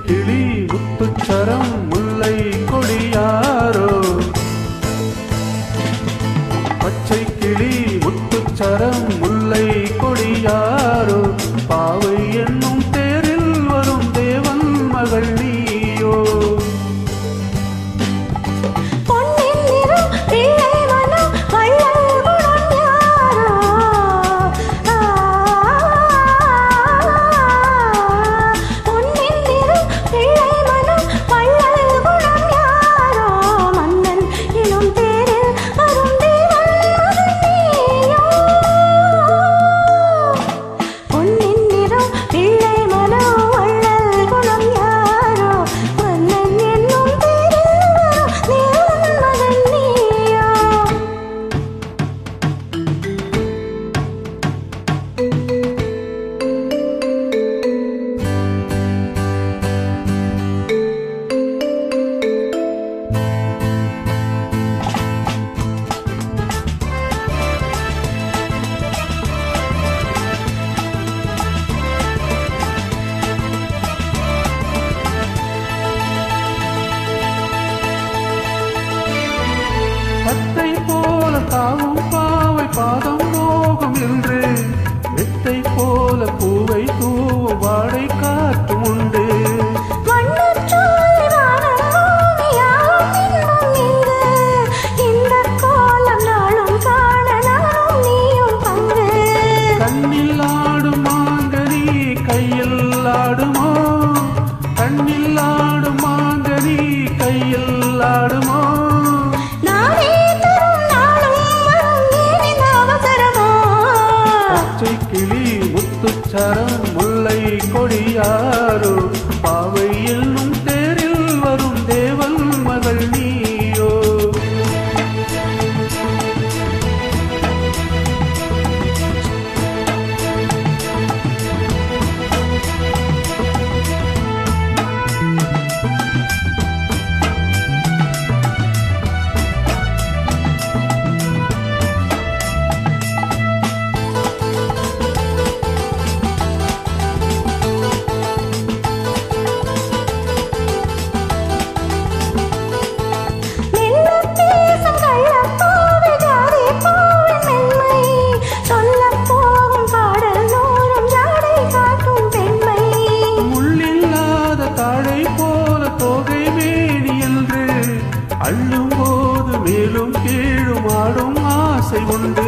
கிளி முத்துச்சரம் முல்லை கொடியாரோ பச்சை கிளி முத்துச்சரம் முல்லை கொடியாரோ பாவை என்னும் தேரில் வரும் தேவன் மகள் நீயோ பத்தை போல தாவும் பாவை பாதம் மோகம் என்று வெத்தை போல பூவை தூவும் வாடை காற்றும் உண்டு கண்ணில் ஆடும் மாங்கனி கையில் ஆடுமோ கண்ணில் ஆடும் மாங்கனி கையில் ஆடுமோ கிளி முத்துச்சரம் முல்லை கொடியாரோ பாவை என்னும் தேரில் வரும் தேவன் மகள் நீயோ அள்ளும் போது மேலும் கீழும் ஆடும் ஆசை உண்டு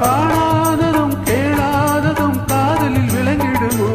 காணாததும் கேளாததும் காதலில் விளங்கிடுமோ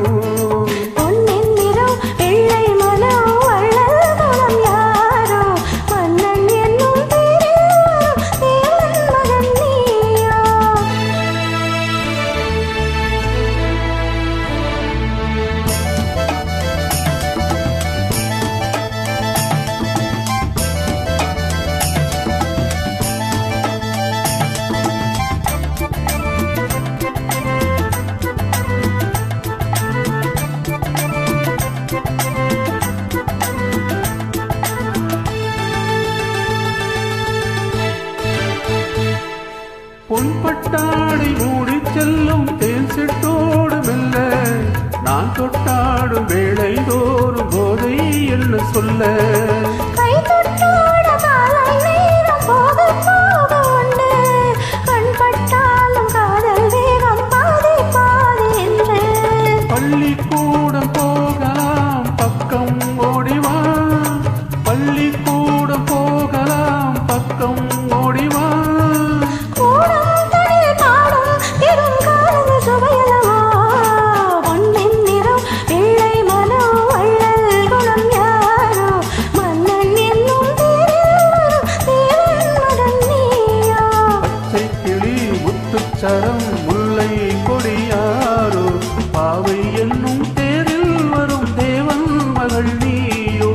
பொன்பட்டாடை மூடி செல்லும் தேன் சிட்டோடு மெல்ல நான் தொட்டாடும் வேளை தோறும் போதை என்ன சொல்ல பள்ளிக்கூடம் போகலாம் பக்கம் ஓடிவா பள்ளிக்கூடம் போகலாம் பக்கம் ஓடிவா சரம் முல்லை கொடியாரோ பாவை என்னும் தேரில் வரும் தேவன் மகள் நீயோ